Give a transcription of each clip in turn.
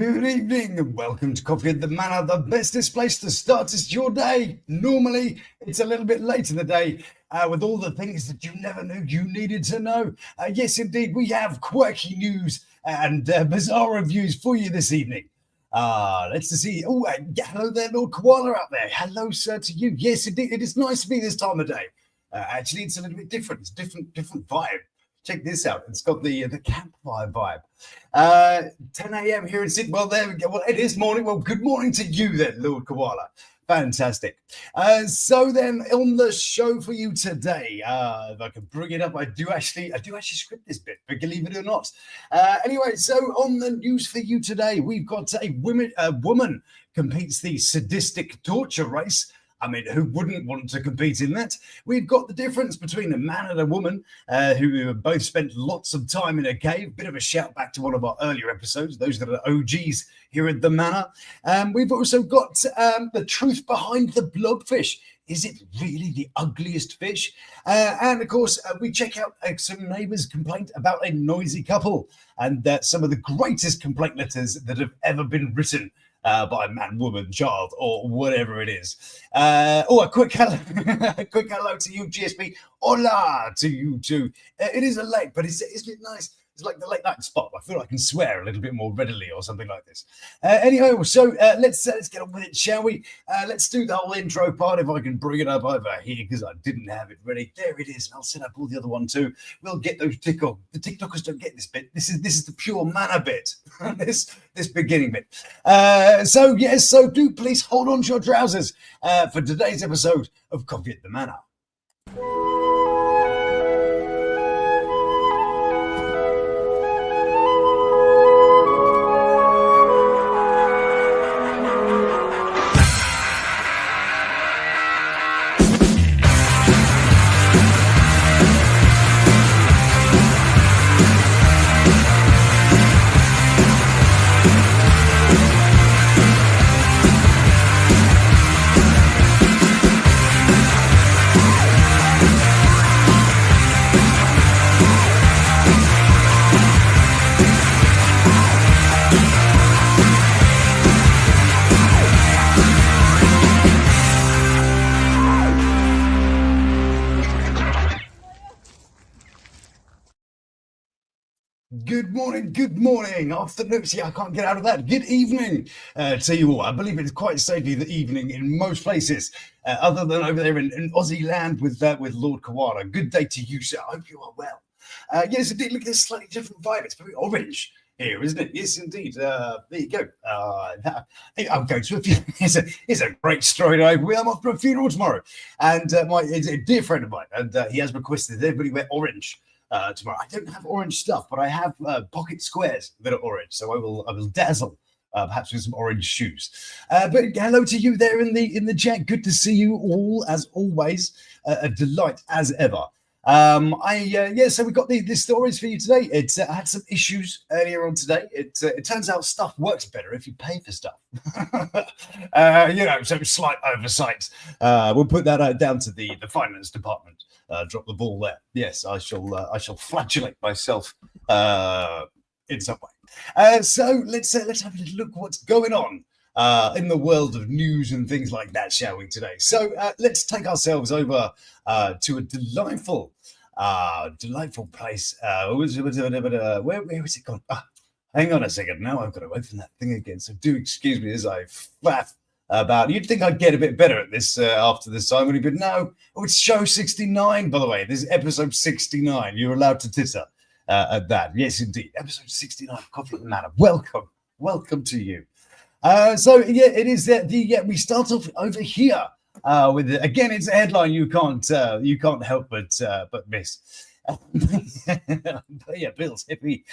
Good evening and welcome to Coffee at the Manor, the bestest place to start your day. Normally, it's a little bit late in the day with all the things that you never knew you needed to know. Yes, indeed, we have quirky news and bizarre reviews for you this evening. Let's see. Oh, hello there, Lord Koala out there. Hello, sir, to you. Yes, indeed, it is nice to be this time of day. Actually, it's a little bit different. It's different vibe. Check this out. It's got the campfire vibe. 10 a.m. here in Sydney. Well, there we go. Well, it is morning. Well, good morning to you then, Lord Koala. Fantastic. So then, on the show for you today, if I can bring it up, I do actually script this bit, believe it or not. Anyway, so on the news for you today, we've got a woman competes the sadistic torture race. I mean, who wouldn't want to compete in that? We've got the difference between a man and a woman who both spent lots of time in a cave. Bit of a shout back to one of our earlier episodes, those that are OGs here at the Manor. We've also got the truth behind the blobfish. Is it really the ugliest fish? And of course, we check out some neighbours' complaint about a noisy couple and some of the greatest complaint letters that have ever been written by man, woman, child, or whatever it is. A quick hello, a quick hello to you, GSP. Hola to you too. It is a late, but isn't it nice? It's like the late night spot. I feel I can swear a little bit more readily or something like this. Anyhow, so let's get on with it, shall we? Let's do the whole intro part if I can bring it up over here because I didn't have it ready. There it is. I'll set up all the other one too. We'll get those The TikTokers don't get this bit. This is the pure Manor bit. this beginning bit. So do please hold on to your trousers for today's episode of Coffee at the Manor. Good morning, afternoon. See, I can't get out of that. Good evening to you all. I believe it's quite safely the evening in most places, other than over there in Aussie land with Lord Koala. Good day to you, sir. I hope you are well. Yes, indeed. Look at this slightly different vibe. It's very orange here, isn't it? Yes, indeed. There you go. I'm going to a funeral. It's a great story to open with. I'm off to a funeral tomorrow, and it's a dear friend of mine, and he has requested that everybody wear orange. Tomorrow. I don't have orange stuff, but I have pocket squares that are orange, so I will dazzle perhaps with some orange shoes. But hello to you there in the chat. Good to see you all as always. A delight as ever. So we got the stories for you today. It had some issues earlier on today. It turns out stuff works better if you pay for stuff. So slight oversight. We'll put that down to the finance department. Drop the ball there. Yes, I shall flagellate myself in some way. So let's have a little look what's going on in the world of news and things like that, shall we, today? So let's take ourselves over to a delightful place. Where is it gone? Hang on a second. Now I've got to open that thing again. So do excuse me as I flaff about. You'd think I'd get a bit better at this after this time, but no. Oh, it's show 69, by the way. This is episode 69. You're allowed to titter at that. Yes, indeed. Episode 69 of Coffee at the Manor. Welcome to you. It is we start off over here with again. It's a headline you can't help but miss. But yeah, Bill's hippie.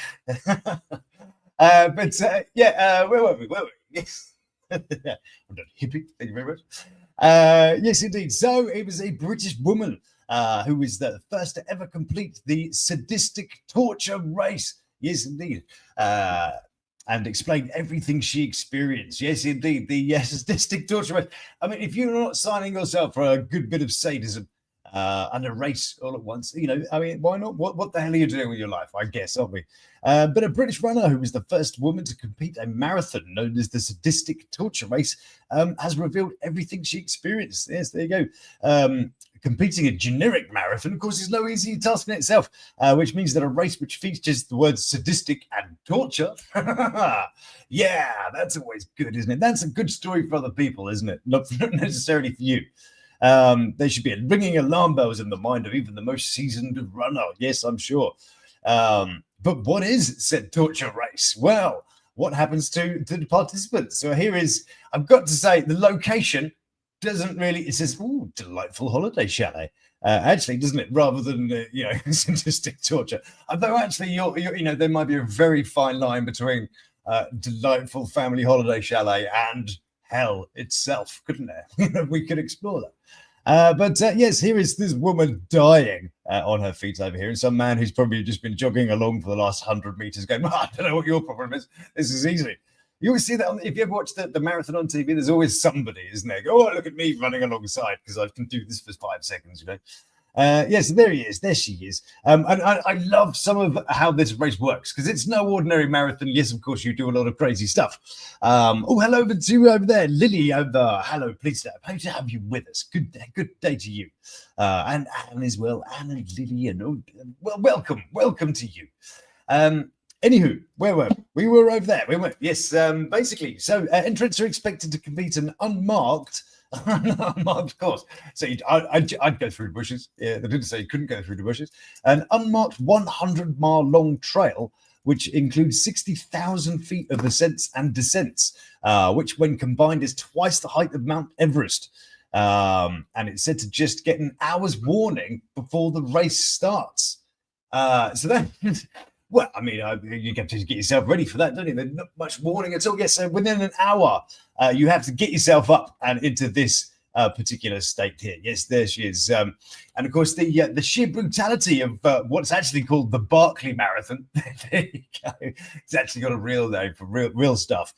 Where were we? Yes. Hippie, thank you very much. Yes, indeed. So it was a British woman who was the first to ever complete the sadistic torture race. Yes, indeed. And explained everything she experienced. Yes, indeed. The sadistic torture race. I mean, if you're not signing yourself for a good bit of sadism, and a race all at once. I mean, why not? What the hell are you doing with your life? I guess, aren't we? But a British runner who was the first woman to compete a marathon known as the SADISTIC torture race has revealed everything she experienced. Yes, there you go. Competing a generic marathon, of course, is no easy task in itself, which means that a race which features the words sadistic and torture, yeah, that's always good, isn't it? That's a good story for other people, isn't it? Not necessarily for you. There should be ringing alarm bells in the mind of even the most seasoned runner. Yes, I'm sure. But what is said torture race? Well, what happens to the participants? So here is, I've got to say, the location doesn't really, it says, "Ooh, delightful holiday chalet." Actually, doesn't it? Rather than, sadistic torture. Although actually, there might be a very fine line between delightful family holiday chalet and hell itself, couldn't there? We could explore that. But yes, here is this woman dying on her feet over here, and some man who's probably just been jogging along for the last 100 meters going, I don't know what your problem is. This is easy. You always see that if you ever watch the marathon on TV, there's always somebody, isn't there? Go, oh, look at me running alongside because I can do this for 5 seconds, Yes, there he is. There she is. And I love some of how this race works because it's no ordinary marathon. Yes, of course, you do a lot of crazy stuff. Oh, hello over there, Lily over. Hello, please. Pleasure to have you with us. Good day to you. And Anne as well. Anne and Lily. And well, welcome to you. Anywho, where were we? We were over there. We were, yes, basically. So entrants are expected to compete an unmarked course. So I'd go through the bushes. Yeah, they didn't say you couldn't go through the bushes. An unmarked 100-mile long trail, which includes 60,000 feet of ascents and descents, which when combined is twice the height of Mount Everest. And it's said to just get an hour's warning before the race starts. So that... Well, I mean, you have to get yourself ready for that, don't you? There's not much warning at all. Yes, so within an hour, you have to get yourself up and into this particular state here. Yes, there she is. And of course, the sheer brutality of what's actually called the Barkley Marathon. There you go. It's actually got a real name for real stuff.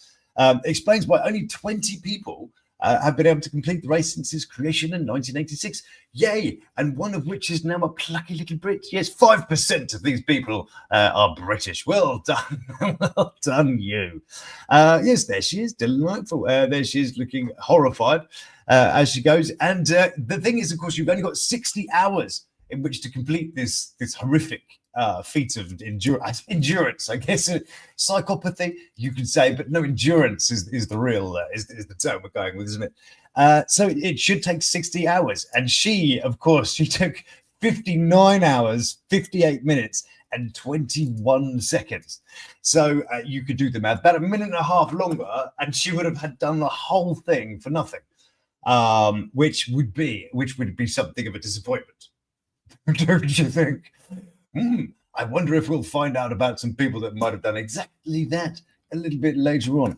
Explains why only 20 people have been able to complete the race since its creation in 1986. Yay! And one of which is now a plucky little Brit. Yes, 5% of these people are British. Well done. Well done, you. Yes, there she is. Delightful. There she is looking horrified as she goes. And the thing is, of course, you've only got 60 hours in which to complete this horrific feat of endurance, I guess. Psychopathy, you could say, but no, endurance is the real is the term we're going with, isn't it? So it should take 60 hours, and she, of course, she took 59 hours, 58 minutes, and 21 seconds. So you could do the math, about a minute and a half longer, and she would have had done the whole thing for nothing, which would be something of a disappointment. Don't you think? I wonder if we'll find out about some people that might have done exactly that a little bit later on.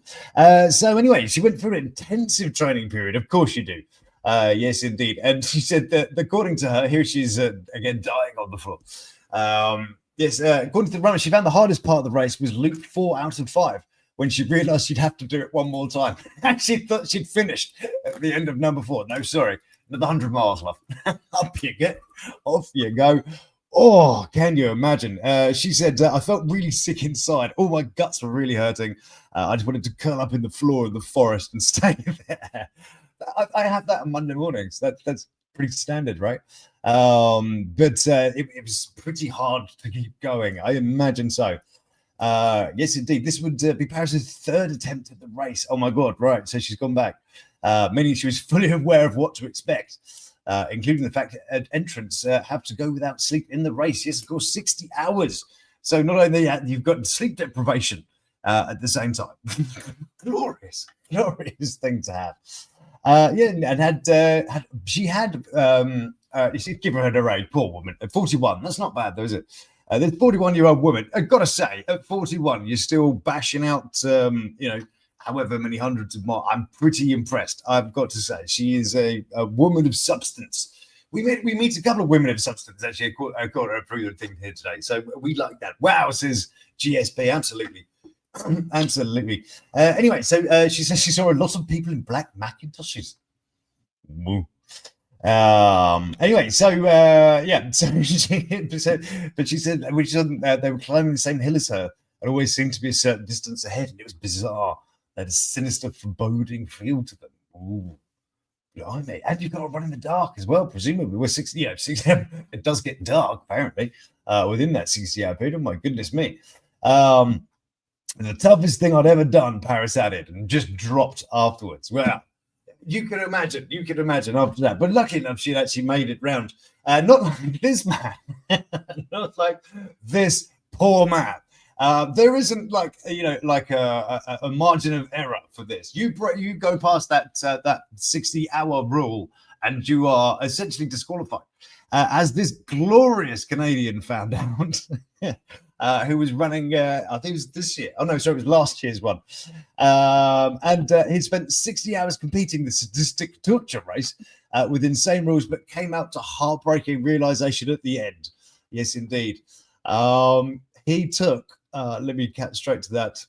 So anyway, she went through an intensive training period. Of course you do. Yes, indeed. And she said that according to her, here she is again dying on the floor. Yes, according to the runner, she found the hardest part of the race was loop 4 out of 5 when she realised she'd have to do it one more time. And she thought she'd finished at the end of number 4. No, sorry. Another 100 miles left. Up you get. Off you go. Oh, can you imagine? She said, I felt really sick inside. All my guts were really hurting. I just wanted to curl up in the floor of the forest and stay there. I have that on Monday mornings. That's pretty standard, right? But it was pretty hard to keep going. I imagine so. Yes, indeed. This would be Paris's 3rd attempt at the race. Oh, my God. Right. So she's gone back. Meaning she was fully aware of what to expect, including the fact that entrants have to go without sleep in the race. Yes, of course, 60 hours. So not only that, you've got sleep deprivation at the same time. glorious thing to have. Yeah, and you should give her a age, poor woman, at 41. That's not bad, though, is it? This 41-year-old woman, I've got to say, at 41, you're still bashing out, however many hundreds of miles. I'm pretty impressed, I've got to say. She is a woman of substance. We meet a couple of women of substance, actually. I got her through the thing here today. So we like that. Wow, says GSP, absolutely. Absolutely. Anyway, so she says she saw a lot of people in black Macintoshes. Woo. Anyway, so yeah, so she said they were climbing the same hill as her and always seemed to be a certain distance ahead, and it was bizarre. They had a sinister, foreboding feel to them. Ooh, blimey. And you've got to run in the dark as well, presumably. We're 60, it does get dark, apparently, within that 60-hour period. Oh, my goodness me. The toughest thing I'd ever done, Paris added, and just dropped afterwards. Well, you can imagine after that. But lucky enough, she'd actually made it round. Not like this man, not like this poor man. There isn't like a margin of error for this. You go past that 60-hour rule, and you are essentially disqualified. As this glorious Canadian found out. Who was running, I think it was this year. Oh, no, sorry, it was last year's one. And he spent 60 hours competing the SADISTIC torture race with insane rules, but came out to heartbreaking realization at the end. Yes, indeed. He took, let me cut straight to that.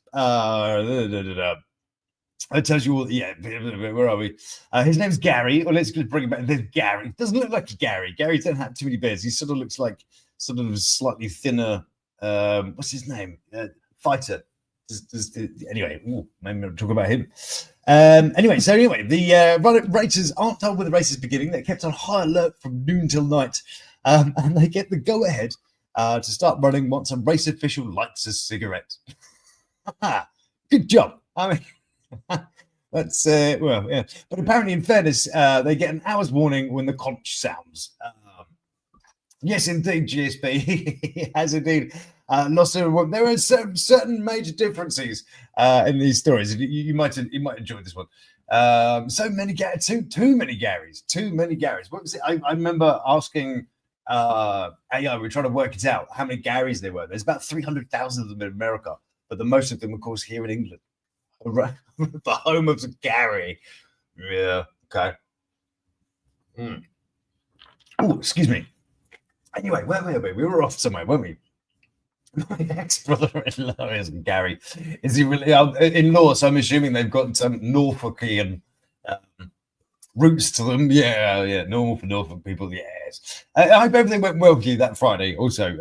It tells you all, yeah, where are we? His name's Gary. Well, let's just bring him back. There's Gary. Doesn't look like Gary. Gary doesn't have too many bears. He sort of looks like slightly thinner. What's his name? Fighter. Anyway, maybe I'll talk about him. Anyway, the racers aren't told when the race is beginning. They're kept on high alert from noon till night, and they get the go-ahead to start running once a race official lights a cigarette. Good job. I mean, that's well, yeah. But apparently, in fairness, they get an hour's warning when the conch sounds. Yes, indeed, GSP has indeed lost everyone. There are certain major differences in these stories. You might enjoy this one. So many too many Garys. What was it? I remember asking AI. We're trying to work it out how many Garys there were. There's about 300,000 of them in America, but the most of them, of course, here in England, the home of Gary. Yeah. Okay. Oh, excuse me. Anyway, where were we? We were off somewhere, weren't we? My ex-brother-in-law is Gary. Is he really in law? So I'm assuming they've got some Norfolkian roots to them. Yeah, normal for Norfolk people. Yes. I hope everything went well for you that Friday. Also,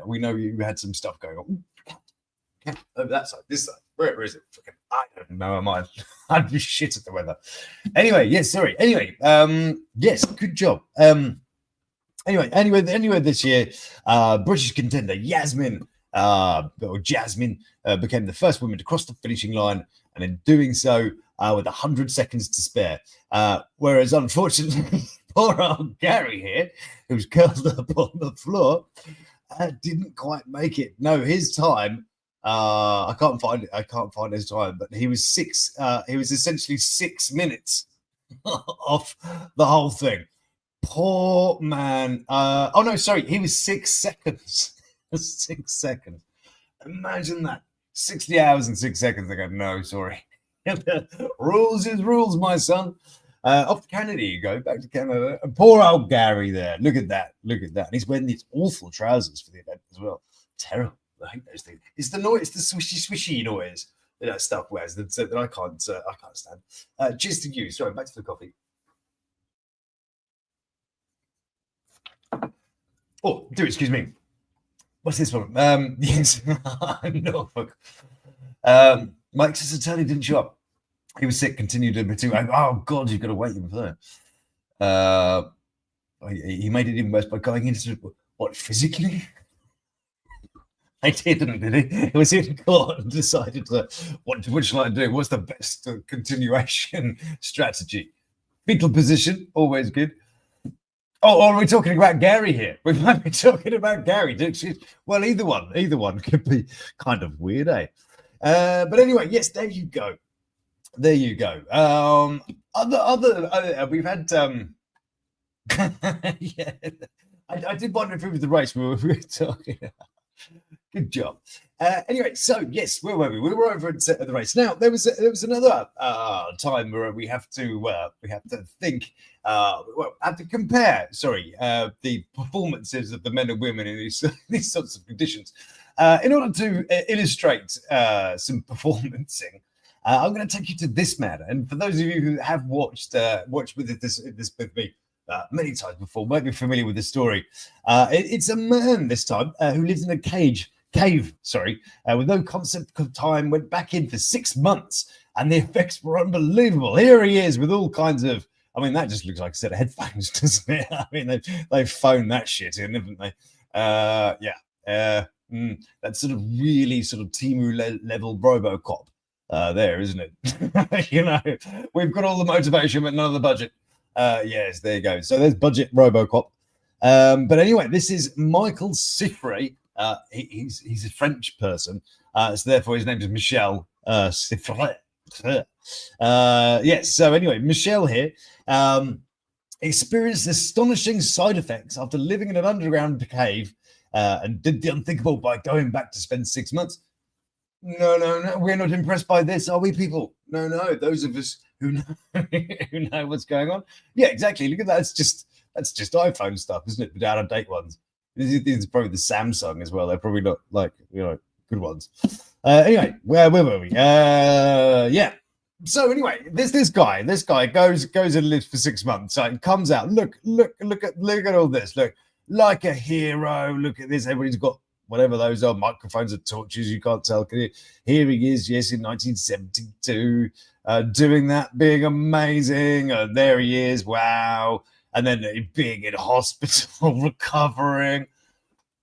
we know you had some stuff going on. Over that side, this side. Where is it? I don't know. I'd be shit at the weather. Anyway, yes. Sorry. Anyway, yes. Good job. Anyway, this year, British contender Jasmine became the first woman to cross the finishing line, and in doing so, with 100 seconds to spare. Whereas, unfortunately, poor old Gary here, who's curled up on the floor, didn't quite make it. No, his time. I can't find his time, but he was he was essentially 6 minutes off the whole thing. Poor man. Oh no, sorry, he was 6 seconds. 6 seconds. Imagine that. 60 hours and 6 seconds. I go, no, sorry. Rules is rules, my son. Off to Canada you go, back to Canada. And poor old Gary there. Look at that. And he's wearing these awful trousers for the event as well. Terrible. I hate those things. It's the noise, the swishy noise that stuff wears that I can't stand. Cheers to you. Sorry, back to the coffee. Oh, excuse me. What's this one? Yes, Norfolk. Mike says attorney didn't show up. He was sick, continued to oh God, you've got to wait even further. He made it even worse by going into what, physically? I didn't, did he? It was in court and decided what shall I do? What's the best continuation strategy? Fetal position, always good. Oh, are we talking about Gary here? We might be talking about Gary. Well, either one could be kind of weird, eh? But anyway, yes, there you go. We've had yeah. I did wonder if it was the race we were talking about. Good job. Anyway, so yes, where were we? We were over at the race. Now there was another time where we have to think. Have to compare. The performances of the men and women in these sorts of conditions. In order to illustrate some performancing, I'm going to take you to this man. And for those of you who have watched with this with me many times before, might be familiar with the story. It's a man this time who lives in a cave, with no concept of time, went back in for 6 months, and the effects were unbelievable. Here he is with all kinds of, I mean, that just looks like a set of headphones, doesn't it? I mean, they've phoned that shit in, haven't they? That's sort of really sort of Timu level Robocop there, isn't it? You know, we've got all the motivation, but none of the budget. Yes, there you go. So there's budget Robocop. But anyway, this is Michael Siffre. He's a French person, so therefore his name is Michel Siffre. Yes. So anyway, Michel here experienced astonishing side effects after living in an underground cave and did the unthinkable by going back to spend 6 months. No, we're not impressed by this, are we, people? No, those of us who know what's going on. Yeah, exactly. Look at that. That's just iPhone stuff, isn't it? But out of date ones. This is probably the Samsung as well. They're probably not like, good ones. Anyway, where were we? Yeah. So anyway, this guy goes and lives for 6 months. So it comes out. Look at all this. Look, like a hero. Look at this. Everybody's got whatever those are, microphones or torches. You can't tell. Here he is. Yes, in 1972, doing that, being amazing. There he is. Wow. And then being in hospital, recovering.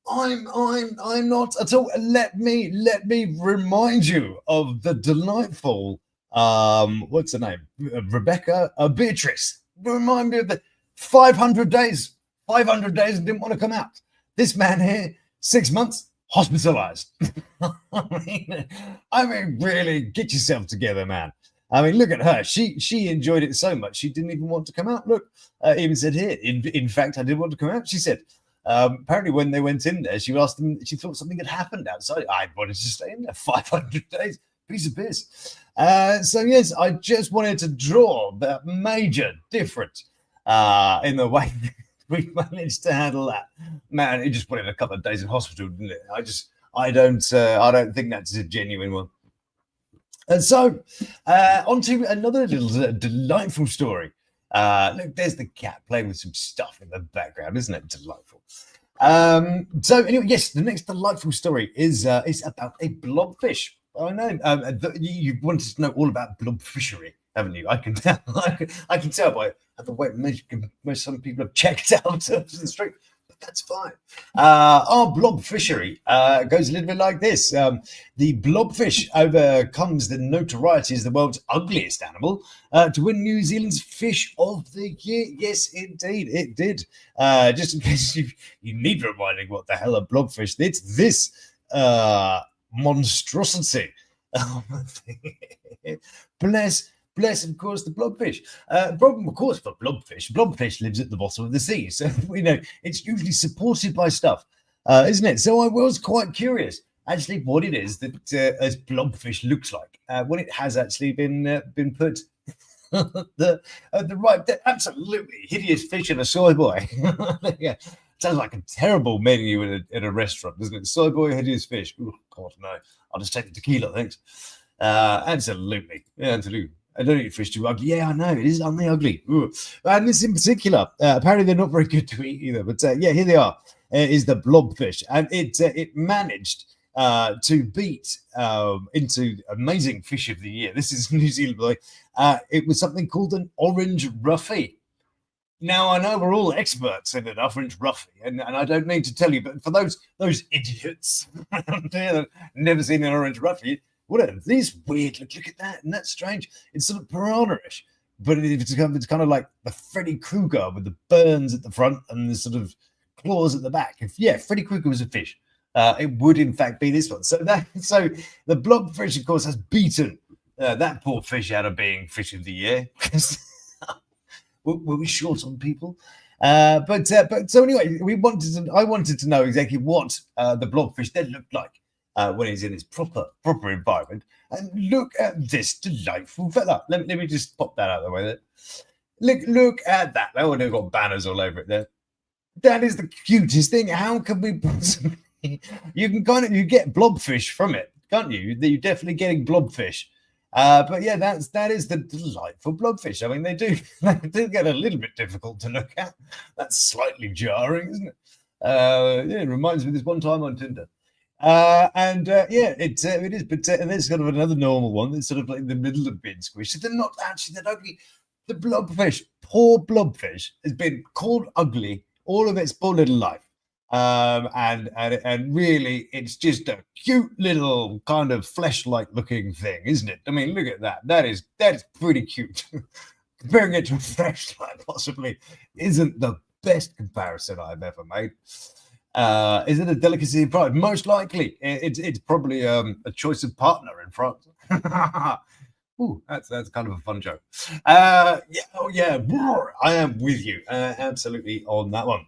I'm not at all. Let me remind you of the delightful what's her name? Rebecca Beatrice. Remind me of the 500 days. 500 days and didn't want to come out. This man here, 6 months, hospitalized. I mean, really, get yourself together, man. I mean, look at her. She enjoyed it so much she didn't even want to come out. Look, even said here. In fact, I didn't want to come out. She said. Apparently, when they went in there, she asked them. She thought something had happened outside. I wanted to stay in there 500 days. Piece of piss. So yes, I just wanted to draw that major difference in the way we managed to handle that. Man, it just put in a couple of days in hospital, didn't it? I don't think that's a genuine one. And so, on to another little delightful story. Look, there's the cat playing with some stuff in the background, isn't it? Delightful. So anyway, yes, the next delightful story is about a blobfish. I know you wanted to know all about blob fishery, haven't you? I can tell. I can tell by the way most some people have checked out of the street. That's fine. Our blob fishery goes a little bit like this. The blobfish overcomes the notoriety as the world's ugliest animal to win New Zealand's Fish of the Year. Yes, indeed, it did. Just in case you need reminding what the hell a blobfish is, this monstrosity. Bless, of course, the blobfish. Problem, of course, for blobfish lives at the bottom of the sea, so we know it's usually supported by stuff, isn't it? So I was quite curious, actually, what it is that as blobfish looks like when it has actually been put the right, absolutely hideous fish in a soy boy. Yeah, sounds like a terrible menu in a restaurant, doesn't it? Soy boy, hideous fish. Oh God, no! I'll just take the tequila, thanks. Absolutely. I don't eat fish too ugly. Yeah, I know. It is only ugly. Ooh. And this in particular, apparently they're not very good to eat either. But yeah, here they are. Is the blobfish. And it managed to beat into amazing fish of the year. This is New Zealand, boy. It was something called an orange ruffy. Now, I know we're all experts in an orange ruffy, and I don't need to tell you, but for those idiots around there that never seen an orange ruffy, what are these weird? Look at that, and that's strange. It's sort of piranha-ish, but it's kind of like the Freddy Krueger with the burns at the front and the sort of claws at the back. If Freddy Krueger was a fish, it would in fact be this one. So the blobfish, of course, has beaten that poor fish out of being fish of the year. Were we short on people? But so anyway, I wanted to know exactly what the blobfish then looked like. When he's in his proper environment. And look at this delightful fella. Let me just pop that out of the way there. Look at that. Oh, they've got banners all over it there. That is the cutest thing. How can we possibly... You get blobfish from it, can't you? You're definitely getting blobfish. But yeah, that is the delightful blobfish. I mean, they do they do get a little bit difficult to look at. That's slightly jarring, isn't it? Yeah, it reminds me of this one time on Tinder. And yeah, it is. But there's sort of another normal one that's sort of like in the middle of being squished. So they're not actually that ugly. The blobfish, poor blobfish, has been called ugly all of its poor little life. And really, it's just a cute little kind of flesh-like looking thing, isn't it? I mean, look at that. That is pretty cute. Comparing it to a fleshlight possibly isn't the best comparison I've ever made. Is it a delicacy of pride? Most likely, it's probably a choice of partner in France. Ooh, that's kind of a fun joke. Yeah, oh yeah, I am with you absolutely on that one.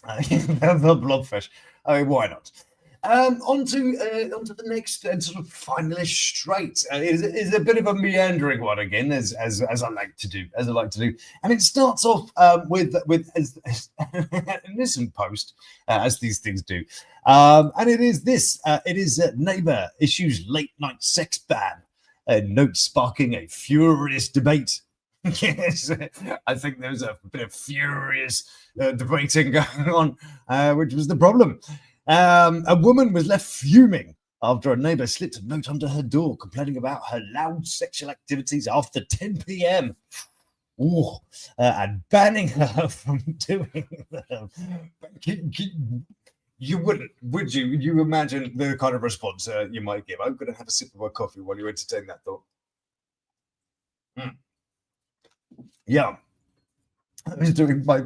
The blobfish. I mean, why not? Onto the next sort of finalish straight. Is a bit of a meandering one again, as I like to do, and it starts off with an innocent post, as these things do, and it is this. It is neighbour issues late night sex ban, note sparking a furious debate. Yes, I think there was a bit of furious debating going on, which was the problem. A woman was left fuming after a neighbour slipped a note under her door complaining about her loud sexual activities after 10 p.m. Ooh, and banning her from doing them. You wouldn't, would you? Would you imagine the kind of response you might give? I'm going to have a sip of my coffee while you entertain that thought. Mm. Yeah, I was doing my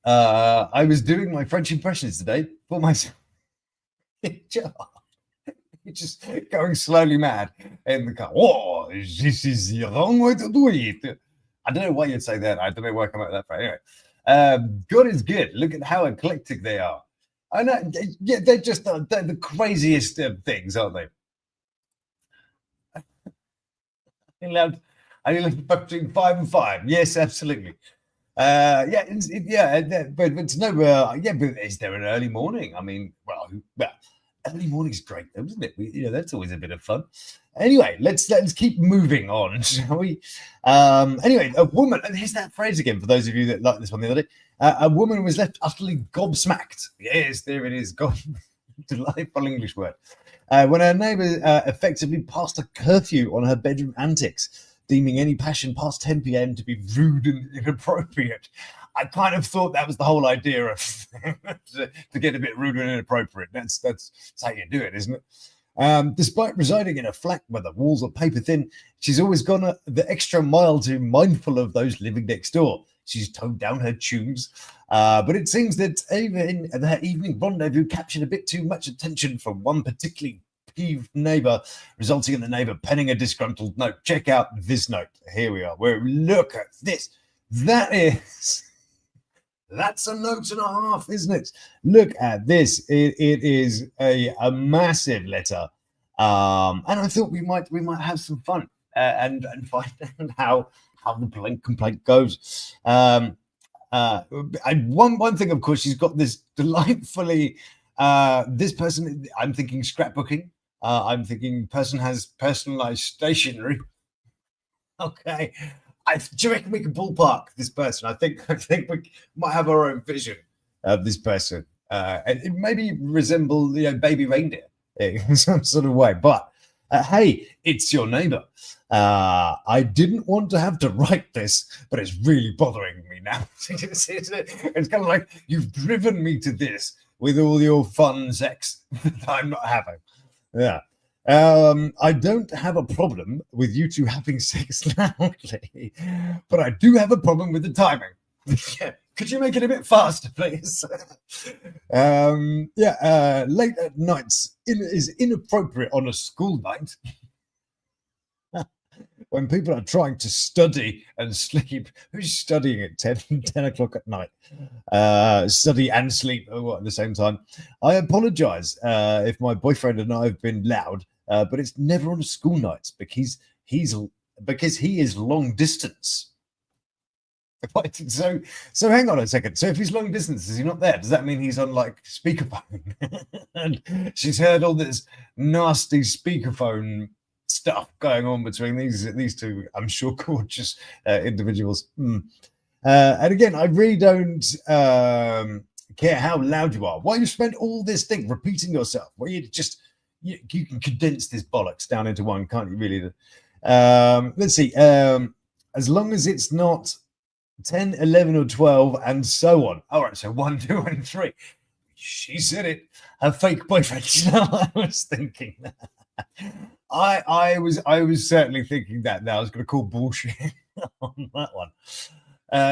I was doing my French impressions today for myself. Just going slowly mad in the car. Oh, this is the wrong way to do it. I don't know why you'd say that. I don't know why I come up with that. But anyway, God is good. Look at how eclectic they are. I know. Yeah, they're just they're the craziest things, aren't they? I love between 5 and 5. Yes, absolutely. Yeah, but it's no, yeah, but is there an early morning? I mean, well, early morning's great, though, isn't it? That's always a bit of fun. Anyway, let's keep moving on, shall we? Anyway, a woman, and here's that phrase again for those of you that like this one the other day. A woman was left utterly gobsmacked. Yes, there it is. Delightful English word. When her neighbour effectively passed a curfew on her bedroom antics, deeming any passion past 10 p.m. to be rude and inappropriate. I kind of thought that was the whole idea of to get a bit rude and inappropriate. That's how you do it, isn't it? Despite residing in a flat where the walls are paper thin, she's always gone the extra mile to be mindful of those living next door. She's toned down her tunes, but it seems that even her evening rendezvous captured a bit too much attention from one particularly peeved neighbour, resulting in the neighbour penning a disgruntled note. Check out this note. Here we are. Look at this. That's a note and a half, isn't it? Look at this. It is a massive letter, and I thought we might have some fun and find out how the complaint goes. One thing, of course, she's got this delightfully. This person, I'm thinking scrapbooking. I'm thinking person has personalized stationery. Okay. Do you reckon we can ballpark this person? I think we might have our own vision of this person. And it maybe resemble baby reindeer in some sort of way. But hey, it's your neighbor. I didn't want to have to write this, but it's really bothering me now. It's kind of like you've driven me to this with all your fun sex that I'm not having. Yeah. I don't have a problem with you two having sex loudly, but I do have a problem with the timing. Yeah. Could you make it a bit faster, please? Late at nights is inappropriate on a school night. When people are trying to study and sleep. Who's studying at 10 o'clock at night? Study and sleep at the same time. I apologize if my boyfriend and I have been loud, but it's never on a school night because he is long distance. Right, so hang on a second. So if he's long distance, is he not there? Does that mean he's on like speakerphone? And she's heard all this nasty speakerphone stuff going on between these two, I'm sure, gorgeous individuals. And again, I really don't care how loud you are. Why you spend all this thing repeating yourself? Well, you can condense this bollocks down into one, can't you? Really? Let's see. As long as it's not 10, 11, or 12, and so on. All right, so 1, 2, and 3. She said it. Her fake boyfriend. I was thinking that. I was certainly thinking that. Now I was going to call bullshit on that one.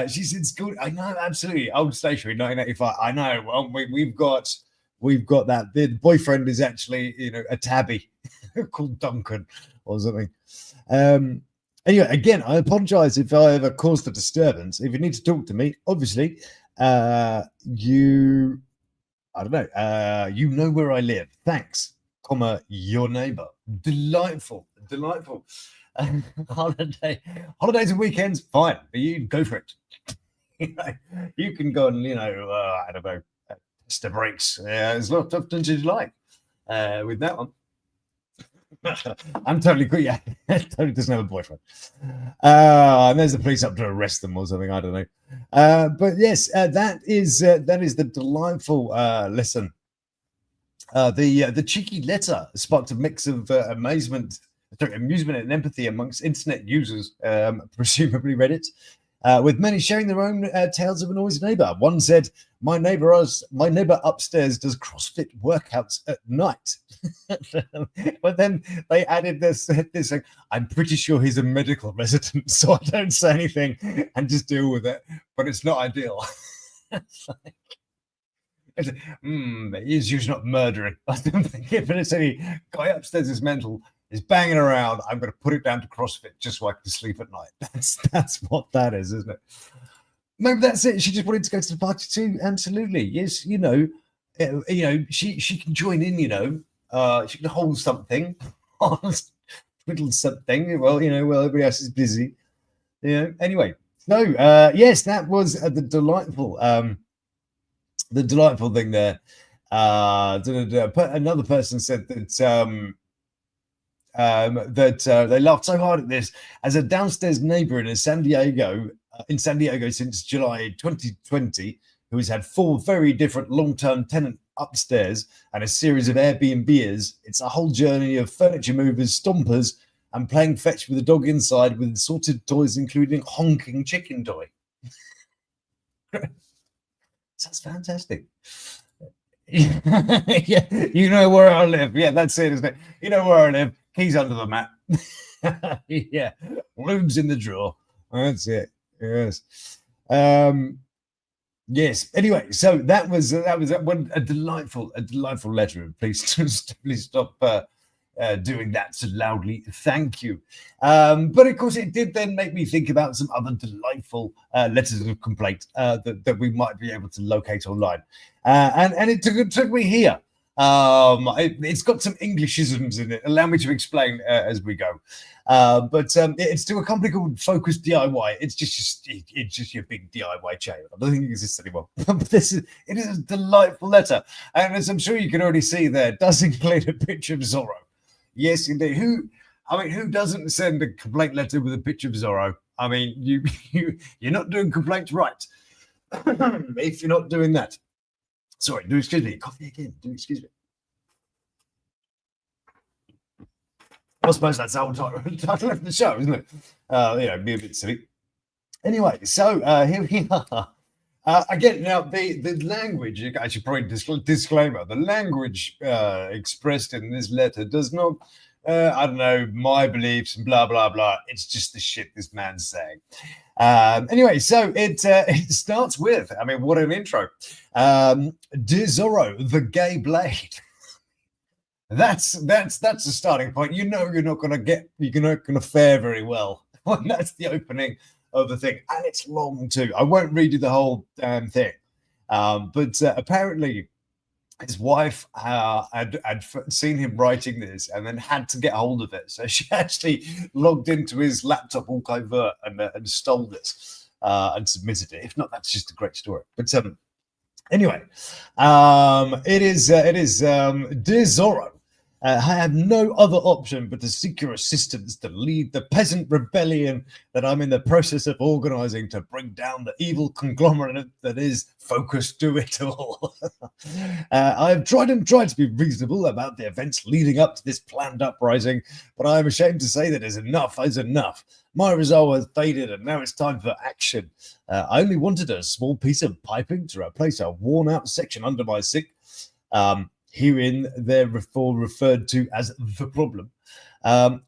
She said school. I know, absolutely. Old stationery, 1985. I know. Well, we've got that. The boyfriend is actually, a tabby called Duncan or something. Anyway, again, I apologize if I ever caused a disturbance. If you need to talk to me, obviously, I don't know, you know where I live. Thanks, your neighbour. Delightful. Holidays and weekends, fine. You go for it. You can go and, I don't know, test the brakes as often as you like with that one. I'm totally cool. Yeah, totally doesn't have a boyfriend. And there's the police up to arrest them or something. I don't know. But yes, that is the delightful lesson. The cheeky letter sparked a mix of amusement and empathy amongst internet users, presumably Reddit. With many sharing their own tales of a noisy neighbor. One said, my neighbor upstairs does CrossFit workouts at night. But then they added this like, I'm pretty sure he's a medical resident, so I don't say anything and just deal with it. But it's not ideal. He's usually not murdering. I don't think if it's any guy upstairs is mental, is banging around, I'm going to put it down to CrossFit just so I can sleep at night. That's what that is, isn't it? Maybe that's it. She just wanted to go to the party too. Absolutely, yes. She can join in. She can hold something, twiddle something. Well, everybody else is busy. Anyway, so yes, that was the delightful thing there. Another person said that. They laughed so hard at this as a downstairs neighbor in San Diego since July 2020, who has had 4 very different long-term tenant upstairs and a series of Airbnbers. It's a whole journey of furniture movers, stompers, and playing fetch with a dog inside with assorted toys, including honking chicken toy. That's fantastic. Yeah, you know where I live. Yeah, that's it, isn't it? You know where I live. Keys under the mat. Yeah, lubes in the drawer. That's it. Yes. Yes. Anyway, so that was a delightful letter. Please stop doing that so loudly. Thank you. But of course, it did then make me think about some other delightful letters of complaint that we might be able to locate online. And it took me here. It's got some Englishisms in it. Allow me to explain as we go. But it's to a company called Focus DIY. It's just your big DIY chain. I don't think it exists anymore. But it is a delightful letter, and as I'm sure you can already see there, it does include a picture of Zorro. Yes, indeed. Who doesn't send a complaint letter with a picture of Zorro? I mean, you're not doing complaints right if you're not doing that. Sorry, do excuse me. Coffee again. Do excuse me. I suppose that's our title of the show, isn't it? Be a bit silly. Anyway, so here we are. Again, now the language, I should probably disclaimer, the language expressed in this letter does not, I don't know, my beliefs and blah, blah, blah. It's just the shit this man's saying. Anyway, so it starts with, I mean, what an intro. Dear Zorro, the gay blade. That's a starting point. You're not going to fare very well when that's the opening of the thing, and it's long too. I won't read you the whole damn thing, but apparently his wife had seen him writing this and then had to get hold of it. So she actually logged into his laptop all covert and stole this. and submitted it. If not, that's just a great story. But anyway, it is dear Zorro. I had no other option but to seek your assistance to lead the peasant rebellion that I'm in the process of organizing to bring down the evil conglomerate that is Focus Do It All. I have tried to be reasonable about the events leading up to this planned uprising, but I am ashamed to say that enough is enough. My resolve has faded, and now it's time for action. I only wanted a small piece of piping to replace a worn-out section under my sink. Herein, therefore referred to as the problem.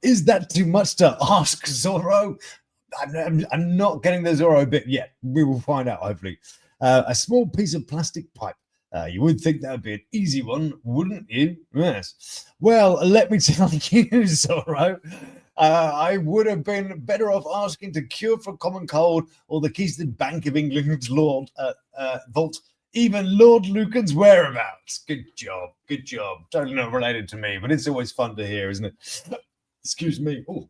Is that too much to ask, Zorro? I'm not getting the Zorro bit yet. We will find out, hopefully. A small piece of plastic pipe. You would think that would be an easy one, wouldn't you? Yes. Well, let me tell you, Zorro, I would have been better off asking to cure for common cold or the keys to the Bank of England's vault. Even Lord Lukan's whereabouts. Good job. Good job. Totally not related to me, but it's always fun to hear, isn't it? Excuse me. Ooh.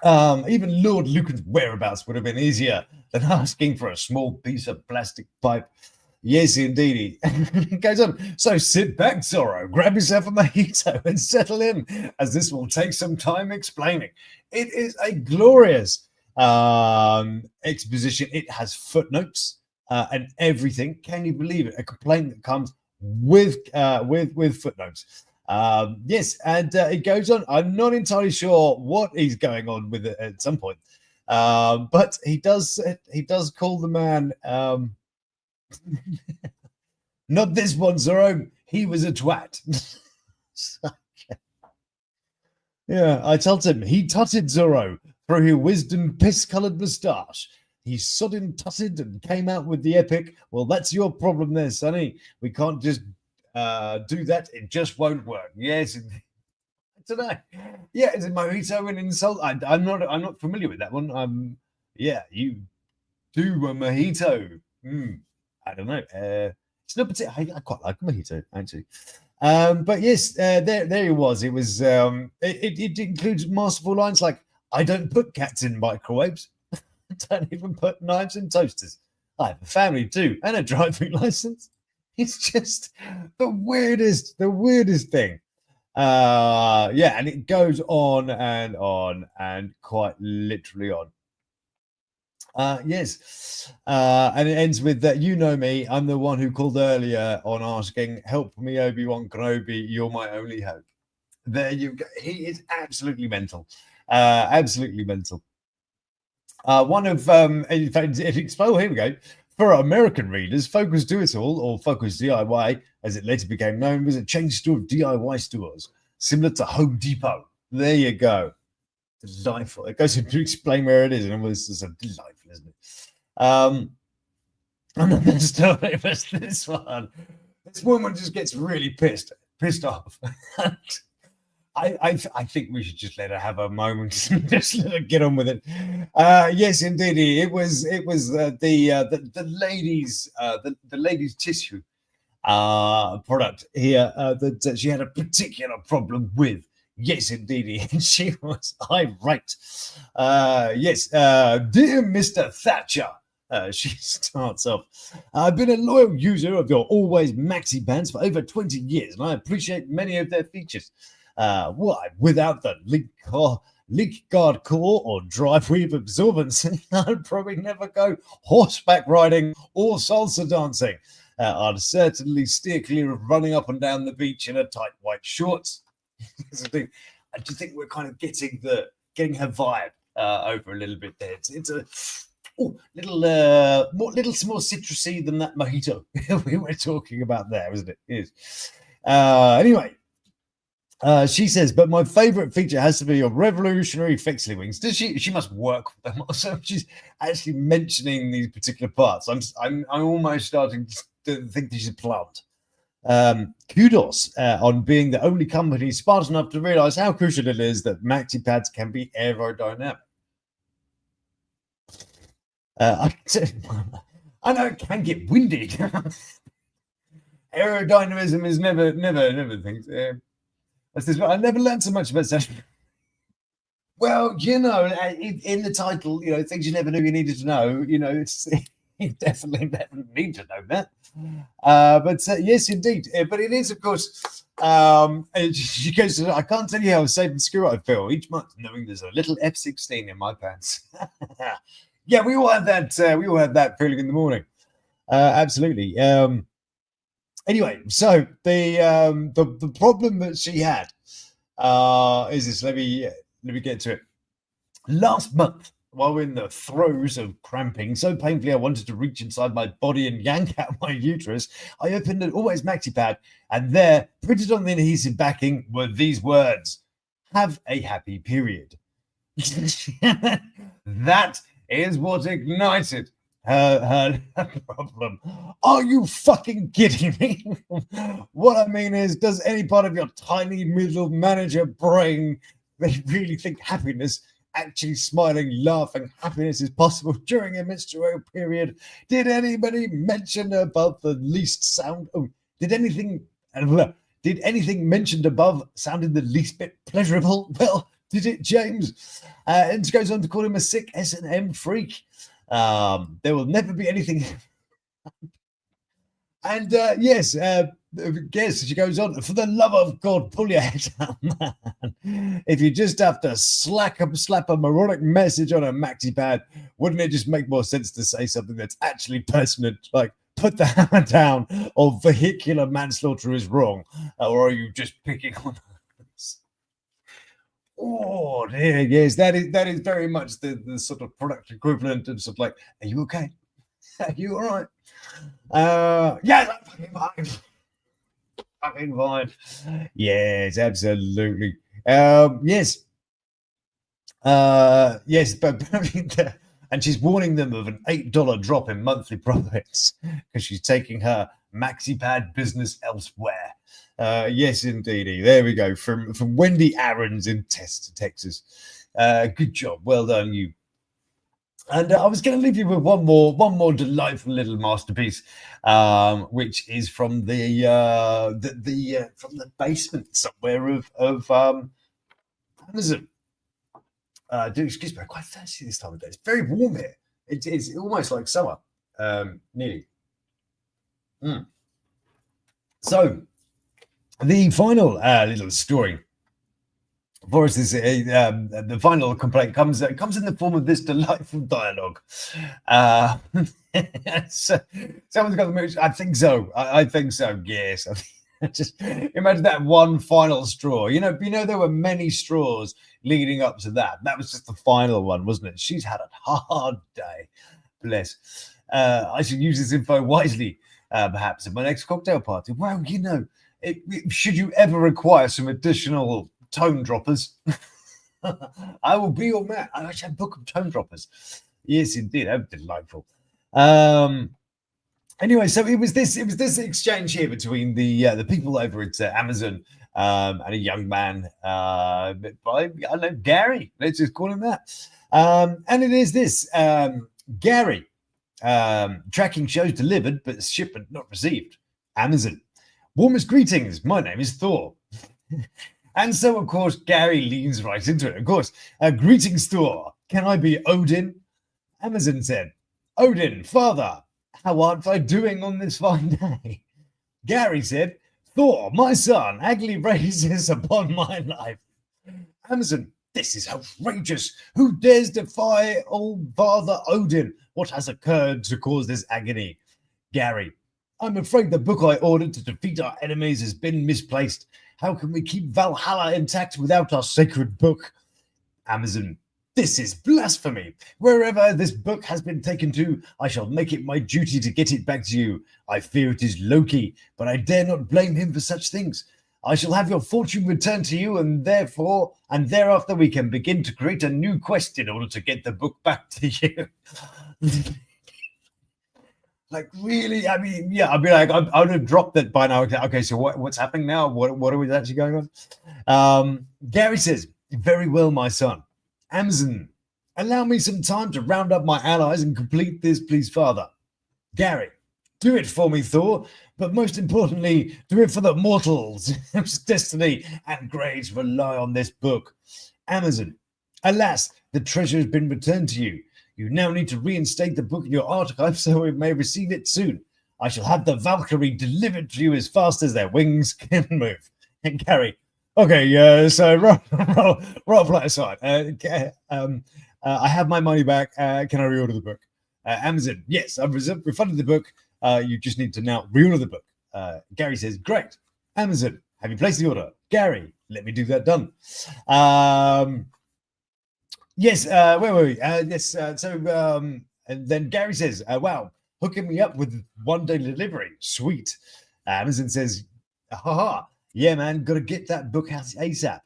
Even Lord Lukan's whereabouts would have been easier than asking for a small piece of plastic pipe. Yes, indeed. He goes on. So sit back, Zorro, grab yourself a mojito and settle in, as this will take some time explaining. It is a glorious exposition. It has footnotes. And everything. Can you believe it? A complaint that comes with footnotes. Yes, and it goes on. I'm not entirely sure what he's going on with it at some point, but he does call the man. Not this one, Zorro. He was a twat. Yeah, I told him he tutted Zorro through his wisdom piss-coloured moustache. He sudden tutted and came out with the epic. Well, that's your problem there, Sonny. We can't just do that. It just won't work. Yes, I don't know. Yeah, is it mojito an insult? I'm not familiar with that one. Yeah, you do a mojito. I don't know. It's not particular. I quite like a mojito actually. But yes, there he was. It was. It includes masterful lines like, "I don't put cats in microwaves. Don't even put knives in toasters. I have a family too, and a driving license." It's just the weirdest thing. Yeah, and it goes on and quite literally on. Yes, and it ends with that. You know me. I'm the one who called earlier on asking, "Help me, Obi-Wan Kenobi. You're my only hope." There you go. He is absolutely mental. Absolutely mental. One of, in fact, here we go. For our American readers, Focus Do It All, or Focus DIY, as it later became known, was a chain store of DIY stores, similar to Home Depot. There you go. Delightful. It goes to explain where it is, and it was so delightful, isn't it? Another story was this one. This woman just gets really pissed off. I think we should just let her have a moment and just let her get on with it. Yes, indeed, it was the ladies tissue product here that she had a particular problem with. Yes, indeed, and she was irate. Yes, dear Mr. Thatcher. She starts off, I've been a loyal user of your Always Maxi Pants for over 20 years, and I appreciate many of their features. Why, without the leak guard core or drive weave absorbency, I'd probably never go horseback riding or salsa dancing. I'd certainly steer clear of running up and down the beach in a tight white shorts. I just think we're kind of getting her vibe over a little bit there. It's a little more citrusy than that mojito we were talking about there, isn't it? Yes. Anyway. She says, but my favorite feature has to be your revolutionary fixie wings. Does she must work with them? So she's actually mentioning these particular parts. I'm almost starting to think she's a plant. Kudos on being the only company smart enough to realize how crucial it is that maxi pads can be aerodynamic. I know it can get windy. Aerodynamism is never things. I never learned so much about that. Well, in the title, things you never knew you needed to know. It's you definitely never need to know that. But yes, indeed. But it is, of course. She goes, I can't tell you how safe and secure I feel each month, knowing there's a little F-16 in my pants. Yeah, we all have that. We all have that feeling in the morning. Absolutely. Anyway, so the problem that she had is this. Let me get to it. Last month, while in the throes of cramping so painfully I wanted to reach inside my body and yank out my uterus, I opened an always maxi pad, and there, printed on the adhesive backing, were these words: "Have a happy period." That is what ignited her problem. Are you fucking kidding me? What I mean is, does any part of your tiny middle manager brain really think happiness, actually smiling, laughing happiness, is possible during a menstrual period? Did anybody mention above the least sound? Oh, did anything mentioned above sound in the least bit pleasurable? Well, did it, James? And she goes on to call him a sick S&M freak. There will never be anything. And yes, she goes on, for the love of God, pull your head down, man. If you just have to slap a moronic message on a maxi pad, wouldn't it just make more sense to say something that's actually pertinent, like put the hammer down, or vehicular manslaughter is wrong, or are you just picking on us? Oh dear, yes, that is very much the sort of product equivalent of sort of like, are you okay? Are you all right? Yeah, fucking fine. Yes, absolutely. Yes. Yes, but and she's warning them of an $8 drop in monthly profits because she's taking her maxi pad business elsewhere. Yes, indeedy. There we go. From Wendy Aarons in Texas. Good job. Well done, you. And I was going to leave you with one more delightful little masterpiece, which is from from the basement somewhere of Amazon. Excuse me, I'm quite thirsty this time of day. It's very warm here. It's almost like summer, nearly. So, the final little story for us is the final complaint comes in the form of this delightful dialogue. Someone's got the mood. I think so. I think so. Yes. Just imagine that one final straw. There were many straws leading up to that. That was just the final one, wasn't it? She's had a hard day. Bless. I should use this info wisely, perhaps, at my next cocktail party. Well, should you ever require some additional tone droppers, I will be your man. I should book of tone droppers. Yes, indeed. That was delightful. Anyway, so it was this exchange here between the people over at Amazon and a young man by, I don't know, Gary. Let's just call him that. And it is this Gary, tracking shows delivered, but shipment not received. Amazon, warmest greetings. My name is Thor. And so, of course, Gary leans right into it. Of course, greetings, Thor. Can I be Odin? Amazon said, Odin, father, how art thou doing on this fine day? Gary said, Thor, my son, agly raises upon my life. Amazon, this is outrageous. Who dares defy old father Odin? What has occurred to cause this agony? Gary, I'm afraid the book I ordered to defeat our enemies has been misplaced. How can we keep Valhalla intact without our sacred book? Amazon, this is blasphemy. Wherever this book has been taken to, I shall make it my duty to get it back to you. I fear it is Loki, but I dare not blame him for such things. I shall have your fortune returned to you, and thereafter we can begin to create a new quest in order to get the book back to you. Like, really? I mean, yeah, I'd be like, I would have dropped it by now. Okay, so what's happening now? What are actually going on? Gary says, very well, my son. Amazon, allow me some time to round up my allies and complete this, please, father. Gary, do it for me, Thor, but most importantly, do it for the mortals whose destiny and graves rely on this book. Amazon, Alas, the treasure has been returned to you. You now need to reinstate the book in your archive so we may receive it soon. I shall have the Valkyrie delivered to you as fast as their wings can move. And Gary, okay, so roll flat aside. I have my money back. Can I reorder the book? Amazon, yes, I've refunded the book. You just need to now reorder the book. Gary says, great. Amazon, have you placed the order? Gary, let me do that done. Yes, where were we? Yes, and then Gary says, wow, hooking me up with 1-day delivery. Sweet. Amazon says, haha, yeah, man, got to get that book out ASAP.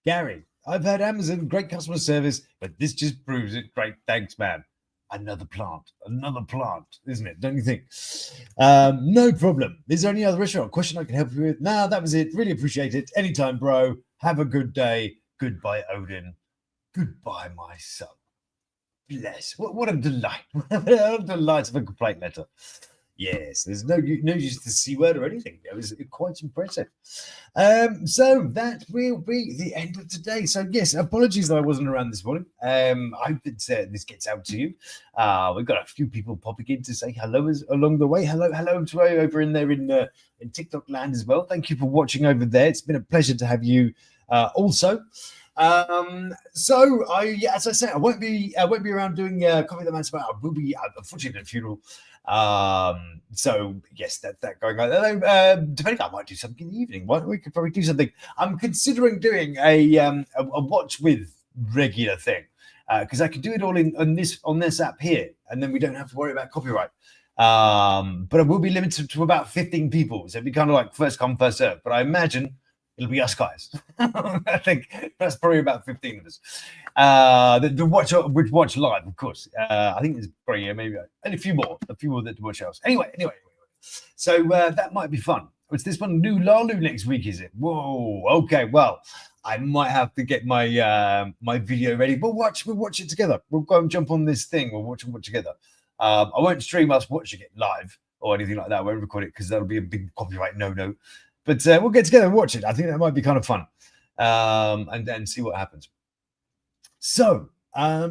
Gary, I've had Amazon, great customer service, but this just proves it. Great, thanks, man. Another plant, isn't it? Don't you think? No problem. Is there any other issue or question I can help you with? No, that was it. Really appreciate it. Anytime, bro. Have a good day. Goodbye, Odin. Goodbye, my son. Bless. What a delight. What a delight of a complaint letter. Yes, there's no use to the C word or anything. It was quite impressive. So that will be the end of today. So yes, apologies that I wasn't around this morning. I hope that this gets out to you. We've got a few people popping in to say hello along the way. Hello to over in there in TikTok land as well. Thank you for watching over there. It's been a pleasure to have you also. So as I said, I won't be around doing Coffee the Man Spot. I will be unfortunately at a funeral. So yes, that going on. Depending, I might do something in the evening. We could probably do something. I'm considering doing a watch with regular thing because I could do it all on this app here, and then we don't have to worry about copyright. But it will be limited to about 15 people, so it'd be kind of like first come first serve. But I imagine it'll be us guys. I think that's probably about 15 of us. The watch live, of course. I think there's probably maybe and a few more that watch else. Anyway. So that might be fun. It's this one, new Lalu next week, is it? Whoa. Okay. Well, I might have to get my my video ready. We'll watch it together. We'll go and jump on this thing. We'll watch it together. I won't stream us watching it live or anything like that. I won't record it because that'll be a big copyright no. But we'll get together and watch it. I think that might be kind of fun. And then see what happens. So,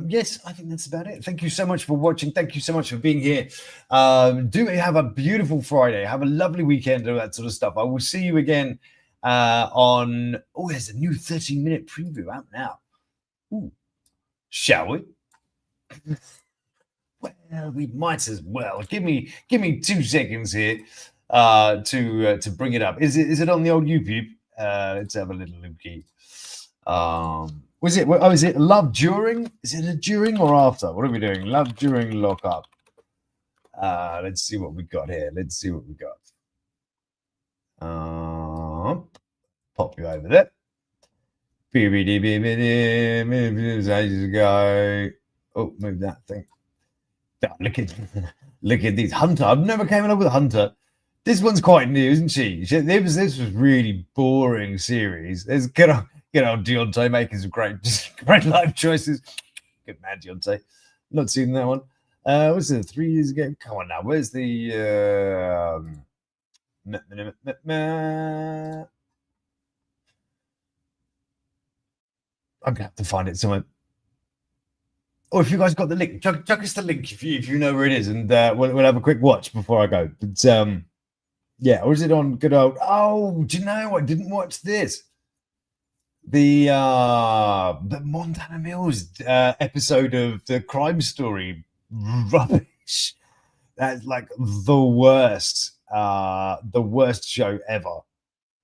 yes, I think that's about it. Thank you so much for watching. Thank you so much for being here. Do have a beautiful Friday. Have a lovely weekend and all that sort of stuff. I will see you again on... Oh, there's a new 13-minute preview out now. Ooh. Shall we? Well, we might as well. Give me 2 seconds here. To bring it up. Is it on the old YouTube? Let's have a little looky. Was it? Oh, is it love during? Is it a during or after? What are we doing? Love during lockup. Let's see what we got here. Pop you over there. Ages ago. Oh, move that thing. Look at these Hunter. I've never came up with a Hunter. This one's quite new, isn't she? This was really boring series. There's good old Deontay making some great life choices. Good man, Deontay. Not seen that one. Was it 3 years ago? Come on now. Where's the I'm gonna have to find it somewhere. Or if you guys got the link, chuck us the link if you know where it is, and we'll have a quick watch before I go. But yeah, or is it on good old? Oh, do you know? I didn't watch this. The Montana Mills episode of the Crime Story. Rubbish. That's like the worst show ever.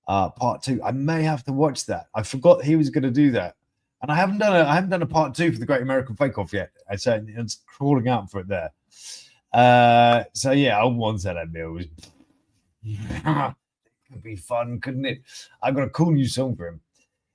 Part 2. I may have to watch that. I forgot he was going to do that, and I haven't done a part 2 for the Great American Bake Off yet. So it's crawling out for it there. So yeah, I'll Montana Mills. Could be fun, couldn't it? I've got a cool new song for him.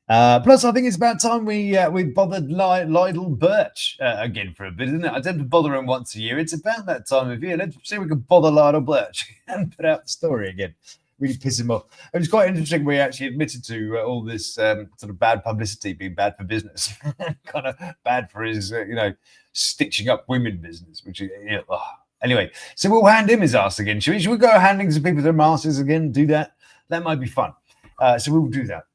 Plus, I think it's about time we bothered Lionel Birch again for a bit, isn't it? I tend to bother him once a year. It's about that time of year. Let's see if we can bother Lionel Birch and put out the story again. Really piss him off. It was quite interesting. We actually admitted to all this sort of bad publicity being bad for business, kind of bad for his, stitching up women business, which is, Anyway, so we'll hand him his ass again. Should we go handing some people their asses again? Do that? That might be fun. So we will do that.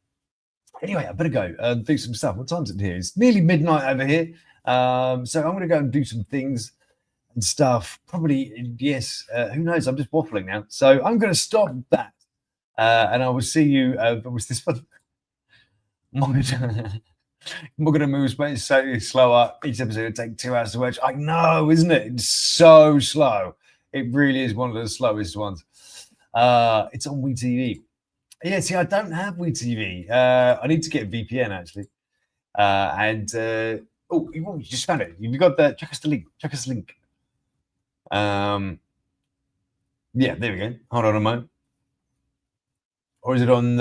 Anyway, I better go and do some stuff. What time is it here? It's nearly midnight over here. So I'm going to go and do some things and stuff. Probably, yes. Who knows? I'm just waffling now. So I'm going to stop that. And I will see you. Was this one? I'm going to move space slightly slower. Each episode will take 2 hours to watch. I know, isn't it? It's so slow. It really is one of the slowest ones. It's on WeTV. Yeah, see, I don't have WeTV. I need to get a VPN actually. You just found it. You got that? Check us the link. Check us the link. Yeah, there we go. Hold on a moment. Or is it on,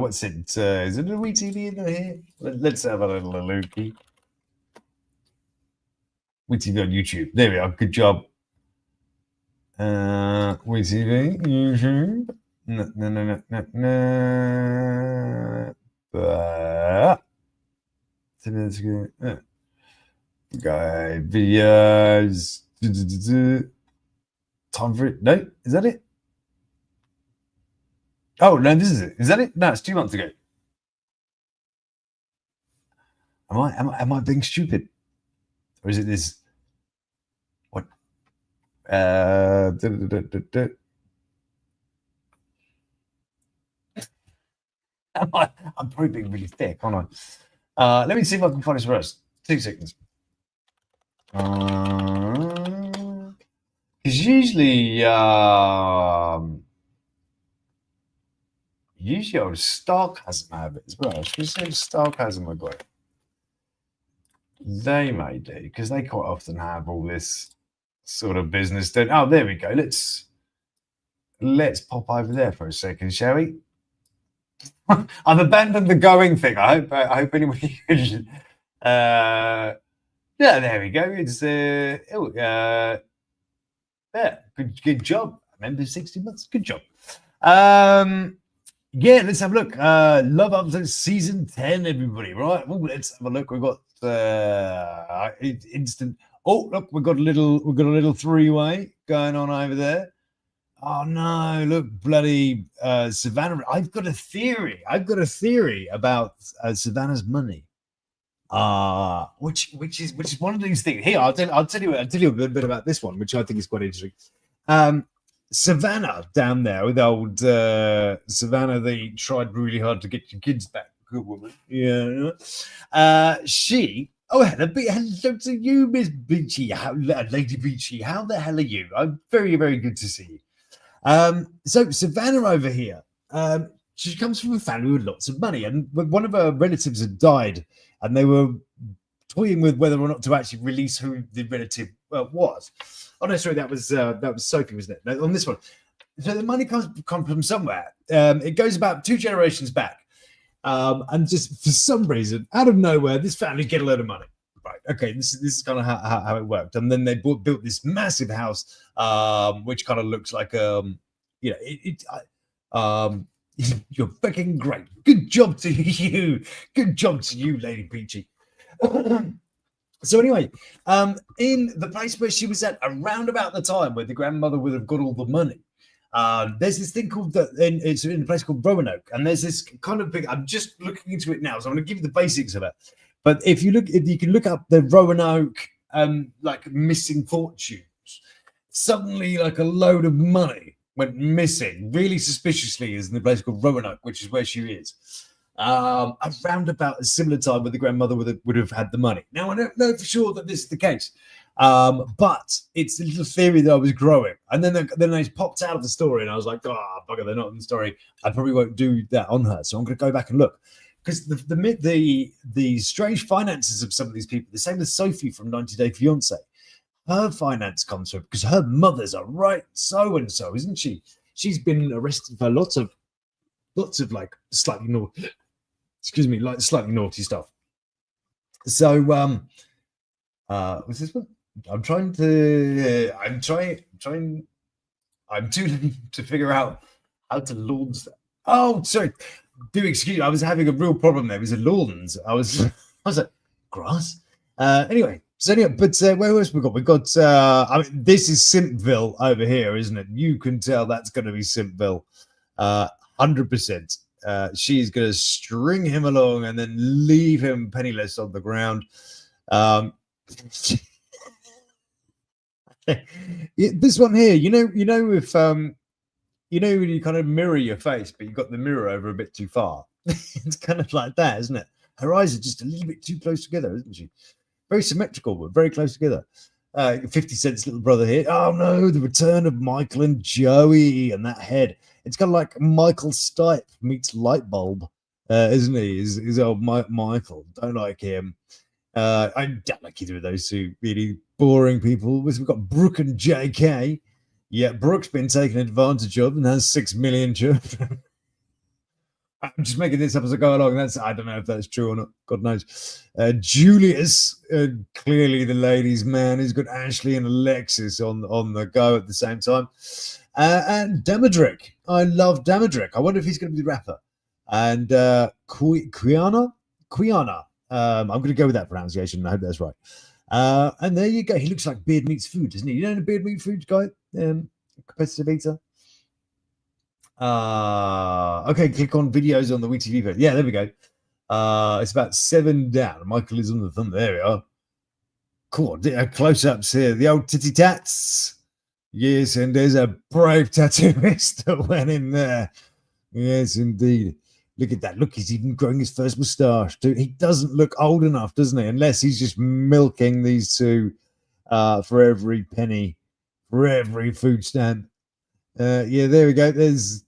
what's it? Is it a WeTV in here? Let's have a little looky. WeTV on YouTube. There we are. Good job. WeTV, YouTube. No. Guy videos. Time for it. No, is that it? Oh no, this is it. Is that it? No, it's 2 months ago. Am I being stupid, or is it this? What? I'm probably being really thick, aren't I? Let me see if I can find this first. 2 seconds. Because usually old Starcasm have it as well. Should we say Starcasm have got it? They may do, because they quite often have all this sort of business done. Oh, there we go. Let's pop over there for a second, shall we? I've abandoned the going thing. I hope anybody yeah, there we go. It's yeah, good job. I remember 60 months. Good job. Yeah, let's have a look. Love Up to season 10, everybody. Right. Oh, let's have a look. We've got instant. Oh, look, we've got a little three-way going on over there. Oh no, look, bloody Savannah. I've got a theory about Savannah's money. Which is one of these things. Here, I'll tell you a bit about this one, which I think is quite interesting. Savannah down there with old Savannah, they tried really hard to get your kids back. Good woman. Yeah. She. Oh, hello to you, Miss Beachy. Lady Beachy. How the hell are you? I'm very, very good to see you. So Savannah over here, she comes from a family with lots of money, and one of her relatives had died, and they were toying with whether or not to actually release who the relative was. Oh no, sorry, that was Sophie, wasn't it? No, on this one. So the money comes from somewhere. It goes about 2 generations back, and just for some reason, out of nowhere, this family get a load of money. Right. Okay. This is kind of how it worked, and then they built this massive house, which kind of looks like you're fucking great. Good job to you. Good job to you, Lady Peachy. So anyway, in the place where she was at, around about the time where the grandmother would have got all the money, there's this thing called it's in a place called Roanoke, and there's this kind of big. I'm just looking into it now, so I'm going to give you the basics of it. But if you can look up the Roanoke like missing fortunes, suddenly like a load of money went missing really suspiciously is in the place called Roanoke, which is where she is. Around about a similar time where the grandmother would have had the money. Now, I don't know for sure that this is the case, but it's a little theory that I was growing. And then they popped out of the story, and I was like, oh, bugger, they're not in the story. I probably won't do that on her. So I'm going to go back and look. Because the strange finances of some of these people, the same as Sophie from 90 Day Fiance, her finance comes from because her mother's a right so and so, isn't she? She's been arrested for lots of like slightly naughty, like slightly naughty stuff. So what's this one? I'm trying to figure out how to launch that. Oh, sorry. Do excuse me, I was having a real problem there. It was a lawns. I was like, grass? Anyway, but where else we got? We've got, I mean, this is Simpville over here, isn't it? You can tell that's going to be Simpville. 100%. she's going to string him along and then leave him penniless on the ground. This one here, you know, if you know when you kind of mirror your face, but you've got the mirror over a bit too far. It's kind of like that, isn't it? Her eyes are just a little bit too close together, isn't she? Very symmetrical, but very close together. 50 Cent's little brother here. Oh no, the return of Michael and Joey and that head. It's kind of like Michael Stipe meets Lightbulb, isn't he? Is old Michael. Don't like him. I don't like either of those two really boring people. We've got Brooke and JK. Yeah, Brooke's been taken advantage of and has 6 million children. I'm just making this up as I go along. I don't know if that's true or not. God knows. Julius, clearly the ladies' man. He's got Ashley and Alexis on the go at the same time. And Damadrick. I love Damadrick. I wonder if he's going to be the rapper. And Quiana. I'm going to go with that pronunciation. I hope that's right. And there you go. He looks like Beard Meats Food, doesn't he? You know the Beard Meat Food guy? Competitive eater. Okay, click on videos on the WeTV page. Yeah, there we go. It's about 7 down. Michael is on the thumb. There we are. Cool. Close-ups here. The old titty tats. Yes, and there's a brave tattooist that went in there. Yes, indeed. Look at that. Look, he's even growing his first moustache. Dude, he doesn't look old enough, doesn't he? Unless he's just milking these two for every penny, for every food stamp. Yeah, there we go. There's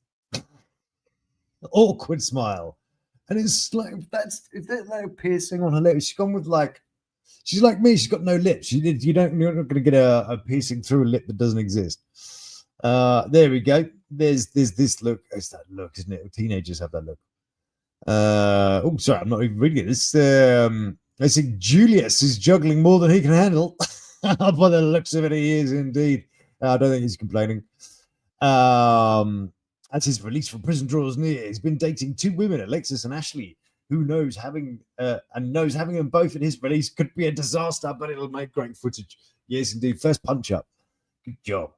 awkward smile. And it's like, is that like piercing on her lips? She's gone with like, she's like me. She's got no lips. You're not going to get a piercing through a lip that doesn't exist. There we go. There's this look. It's that look, isn't it? Teenagers have that look. Oh, sorry, I'm not even reading it. It's I think Julius is juggling more than he can handle. By the looks of it, he is indeed. I don't think he's complaining. As his release from prison draws near, he's been dating 2 women, Alexis and Ashley. Who knows, having them both in his release could be a disaster, but it'll make great footage. Yes, indeed. First punch up. Good job.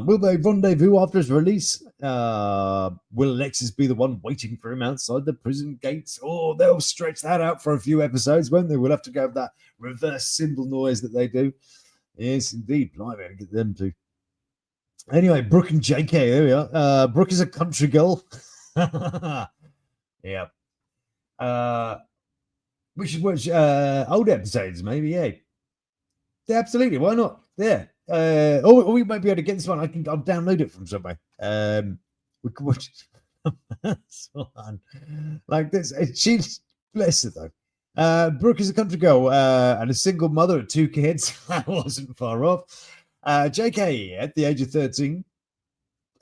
Will they rendezvous after his release? Will Alexis be the one waiting for him outside the prison gates? Or they'll stretch that out for a few episodes, won't they? We'll have to go with that reverse cymbal noise that they do. Yes, indeed. Blimey, I'll get them to. Anyway, Brooke and JK, there we are. Brooke is a country girl. Yeah. We should watch old episodes, maybe, yeah. Absolutely, why not? Yeah. Or we might be able to get this one. I'll download it from somewhere. We could watch this one. Like this. She's bless her though. Brooke is a country girl and a single mother of 2 kids. That wasn't far off. JK at the age of 13.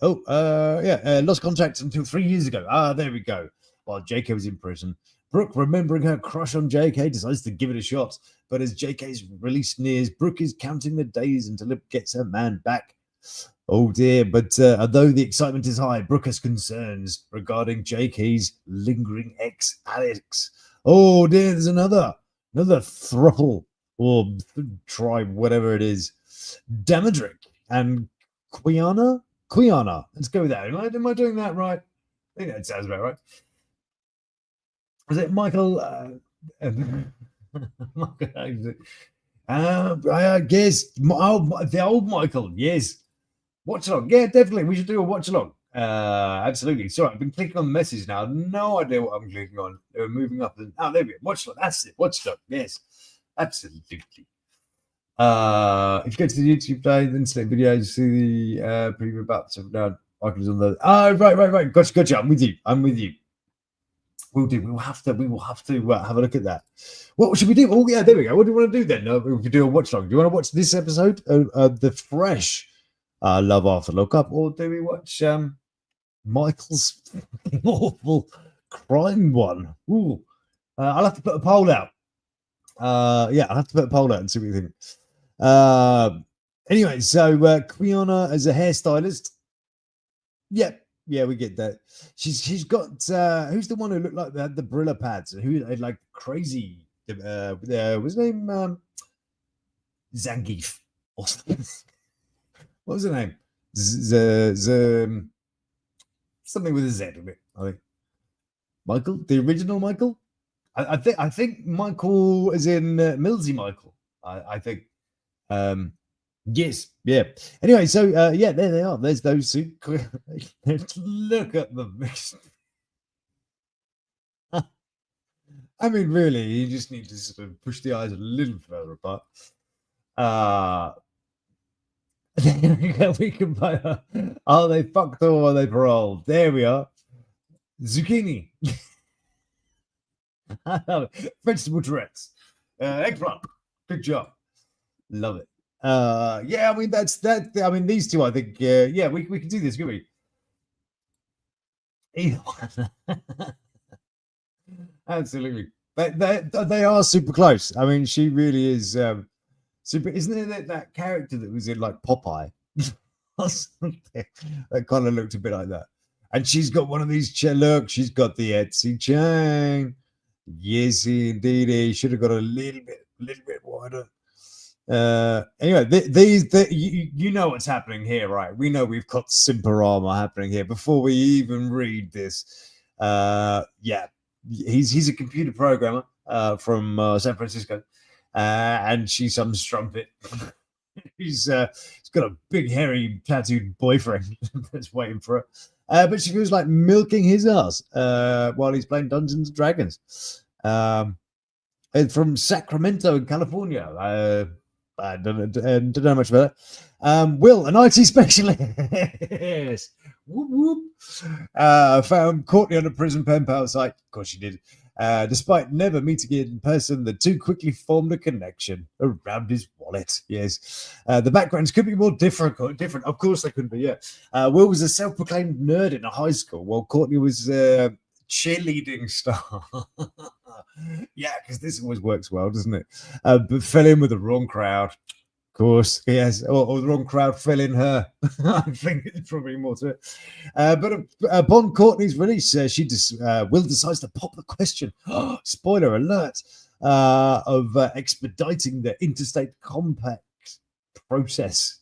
Lost contact until 3 years ago. There we go. While JK was in prison. Brooke, remembering her crush on JK, decides to give it a shot. But as JK's release nears, Brooke is counting the days until it gets her man back. Oh dear, but although the excitement is high, Brooke has concerns regarding JK's lingering ex, Alex. Oh dear, there's another thruple, or tribe, whatever it is. Damadrick and Quiana. Let's go with that. Am I doing that right? I think that sounds about right. Was it Michael? I guess the old Michael. Yes, watch along. Yeah, definitely. We should do a watch along. Absolutely. Sorry, I've been clicking on the message now. No idea what I'm clicking on. We're moving up. There we go. Watch along. That's it. Watch along. Yes, absolutely. If you go to the YouTube page, then select videos, see the preview about Michael's on the. Oh, right. Gotcha. I'm with you. We will have to have a look at that. What should we do? Oh yeah, there we go. What do you want to do then? We could do a watch along. Do you want to watch this episode of the fresh Love After Lookup, or do we watch Michael's awful crime one? Ooh, I'll have to put a poll out. I'll have to put a poll out and see what you think. Anyway, so Quiana as a hairstylist. Yep. Yeah, we get that. She's got who's the one who looked like they had the Brilla pads and who had like crazy was his name Zangief or something. What was her name? Something with a Z in it, I think. Michael, the original Michael. I think Michael is in Millsy Michael. I think. Yes, yeah. Anyway, so yeah, there they are. There's those two. Look at them. I mean, really, you just need to sort of push the eyes a little further apart. We can buy. Are they fucked or are they paroled? There we are. Zucchini. Vegetable Tourette's. Eggplant. Good job. Love it. Yeah, I mean that's that. I mean these two. I think. Yeah, we can do this, can we? Either one. Absolutely. They are super close. I mean, she really is super. Isn't it that character that was in like Popeye? Or something? That kind of looked a bit like that. And she's got one of these. Look, she's got the Etsy chain. Yes, indeed. Should have got a little bit wider. Anyway, you know what's happening here, right? We know we've got Simperama happening here before we even read this. Yeah, he's a computer programmer from San Francisco, and she's some strumpet. he's got a big hairy tattooed boyfriend that's waiting for her, but she feels like milking his ass while he's playing Dungeons and Dragons. And from Sacramento in California. I don't know much about it. Will, an IT specialist, whoop, whoop. Found Courtney on a prison pen pal site. Of course she did. Despite never meeting it in person, the two quickly formed a connection around his wallet. Yes. The backgrounds could be more different. Of course they could be, yeah. Will was a self-proclaimed nerd in a high school, while Courtney was cheerleading star. Yeah, because this always works well, doesn't it? But fell in with the wrong crowd. Of course, yes, or the wrong crowd fell in her. I think it's probably more to it. But upon Courtney's release, Will decides to pop the question. Spoiler alert! Of expediting the interstate compact process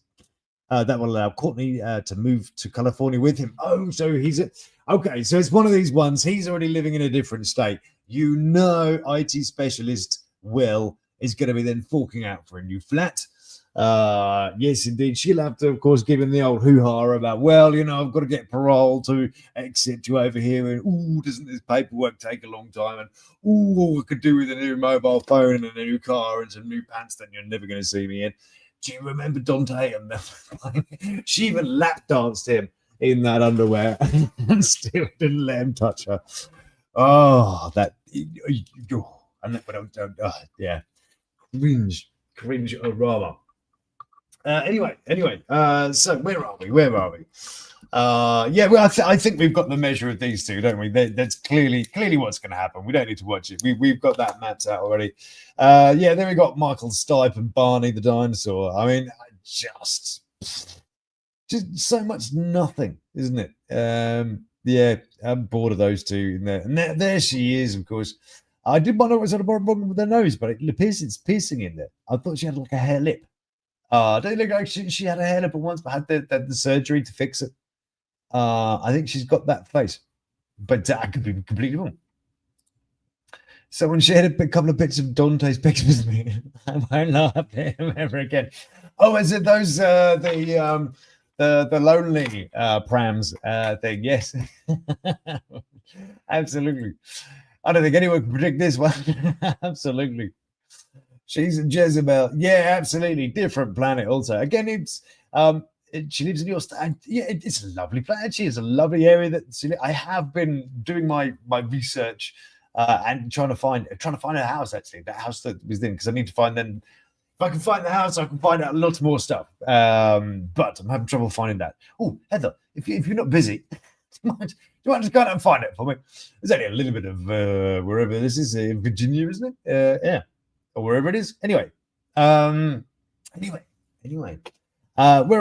that will allow Courtney to move to California with him. Oh, so he's okay. So it's one of these ones. He's already living in a different state. You know, IT specialist Will is going to be then forking out for a new flat. Yes, indeed. She'll have to, of course, give him the old hoo-ha about, well, you know, I've got to get parole to accept you over here. And, ooh, doesn't this paperwork take a long time? And, ooh, I could do with a new mobile phone and a new car and some new pants that you're never going to see me in. Do you remember Dante? And she even lap danced him in that underwear and still didn't let him touch her. Oh, that. Yeah. Cringe aroma. Anyway. So where are we? Yeah, well, I think we've got the measure of these two, don't we? That's clearly what's going to happen. We don't need to watch it. We've got that mapped out already. Yeah, then we got Michael Stipe and Barney the dinosaur. I mean, just so much nothing, isn't it? Yeah, I'm bored of those two in there. And there she is, of course. I did wonder what's wrong with her nose, but it appears it's piercing in there. I thought she had like a hair lip. Don't you look like she had a hair lip at once, but had the surgery to fix it? I think she's got that face, but I could be completely wrong. Someone shared a couple of bits of Dante's pics with me. I won't laugh at him ever again. Oh, is it those the lonely prams thing? Yes, absolutely. I don't think anyone can predict this one. Absolutely. She's a Jezebel. Yeah, absolutely. Different planet also. Again, it's she lives in your state. Yeah, it's a lovely planet. She is a lovely area that I have been doing my research and trying to find her house, actually. That house that was in, because I need to find them. If I can find the house, I can find out lots more stuff. But I'm having trouble finding that. Oh, Heather, if you're not busy, do you want to just go out and find it for me? There's only a little bit of wherever this is, Virginia, isn't it? Yeah, or wherever it is. Anyway, where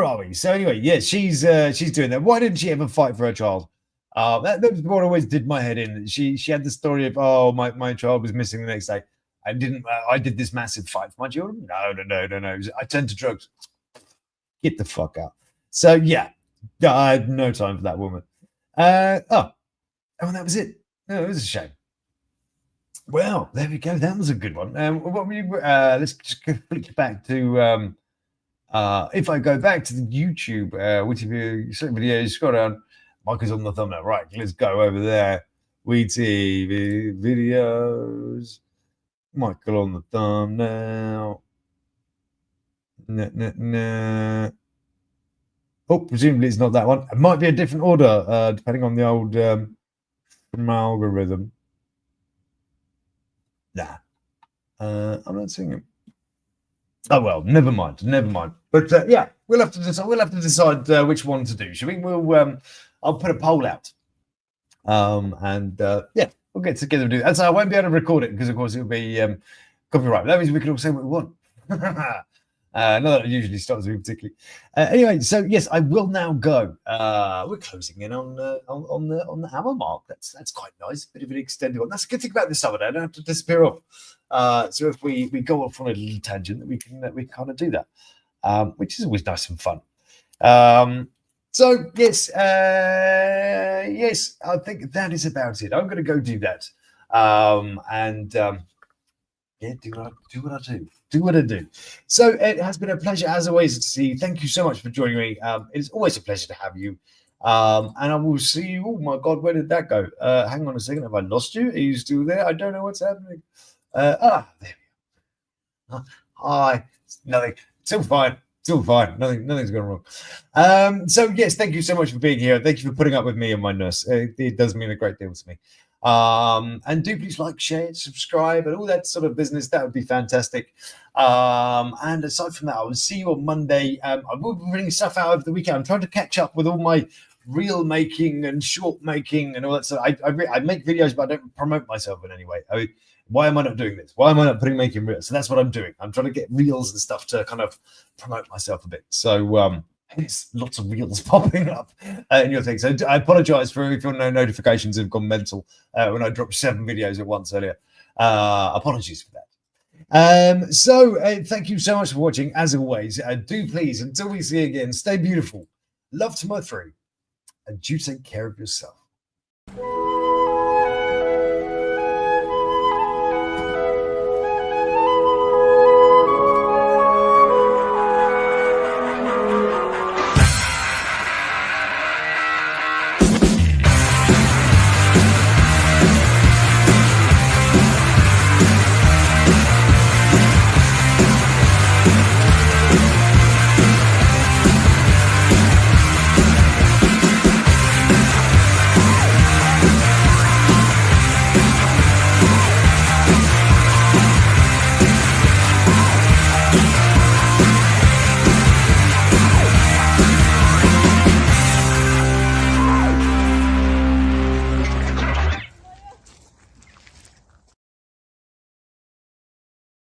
are we? So anyway, yeah, she's doing that. Why didn't she ever fight for her child? That's what always did my head in. She had the story of, oh, my child was missing the next day. I did this massive fight for my children. No. I turned to drugs. Get the fuck out. So yeah, I had no time for that woman. And that was it. Oh, it was a shame. Well, there we go. That was a good one. What were you, let's just flick back to if I go back to the YouTube, which of you certain videos, scroll down. Michael's on the thumbnail. Right, let's go over there. WeTV videos. Michael on the thumbnail. Oh, presumably it's not that one. It might be a different order, depending on the old algorithm. Nah, I'm not seeing him. Oh well, never mind. But yeah, we'll have to decide. We'll have to decide which one to do. Shall we? We'll. I'll put a poll out. And yeah, we'll get together and do that. So I won't be able to record it because, of course, it'll be copyright. That means we can all say what we want. Not that it usually stops me particularly. Anyway, so yes, I will now go. We're closing in on the hour mark. That's quite nice. Bit of an extended one. That's a good thing about this summer. I don't have to disappear off. So if we go off on a little tangent, we can kind of do that, which is always nice and fun. So yes, yes, I think that is about it. I'm going to go do that, yeah, do what I do. So it has been a pleasure as always to see you. Thank you so much for joining me. It is always a pleasure to have you. And I will see you. Oh my God, where did that go? Hang on a second. Have I lost you? Are you still there? I don't know what's happening. There we go. Hi. Nothing. Still fine. Nothing's gone wrong. So yes, thank you so much for being here. Thank you for putting up with me and my nurse. It does mean a great deal to me. And do please like, share, subscribe, and all that sort of business. That would be fantastic. And aside from that, I will see you on Monday. I will be bringing stuff out over the weekend. I'm trying to catch up with all my reel making and short making and all that stuff. I make videos, but I don't promote myself in any way. I mean, why am I not doing this? Why am I not making reels? So that's what I'm doing. I'm trying to get reels and stuff to kind of promote myself a bit. So it's lots of reels popping up in your thing. So I apologize for if your notifications have gone mental when I dropped 7 videos at once earlier. Apologies for that. So thank you so much for watching. As always, do please, until we see you again, stay beautiful, love to my 3, and do take care of yourself.